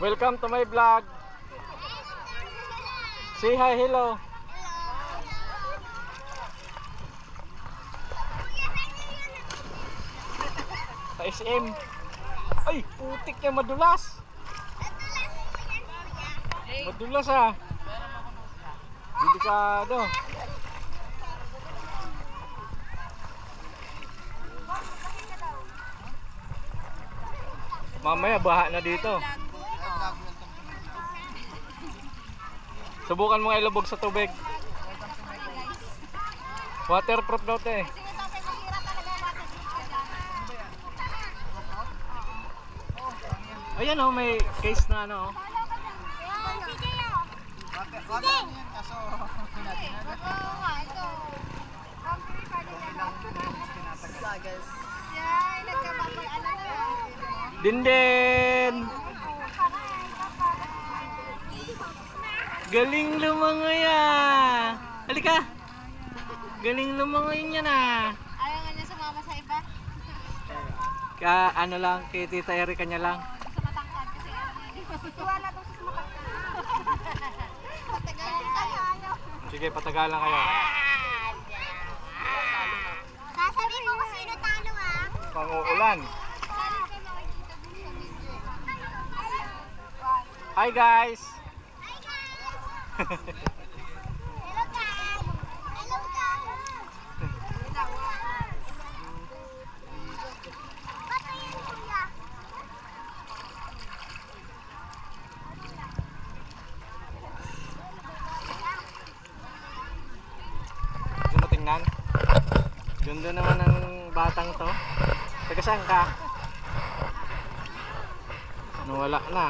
Welcome to my vlog. Say hi, hello. Sa SM. Ay, putik niya, madulas. Madulas ah. Delikado. Mamaya baha na dito. Subukan mo nga ilubog sa tubig. Waterproof daw 'to eh. Ayan oh, may case na ano oh. Dinden. Galing lumangoy ah. Halika. Galing lumangoy niya na. Ayaw nga niya sumama sa iba. Ano lang, kay Tita Erika niya lang. Sa matangkad kasi wala daw sa matangkad. Patagalan tayo. Sige, patagalan kayo. Sasabihin mo kung sino talo ah. Panguulan. Hi guys. Hello guys. Hello guys. Patayin kuya. Gusto mo tingnan? Ganda naman ng batang to. Taga saan ka? Nawala na.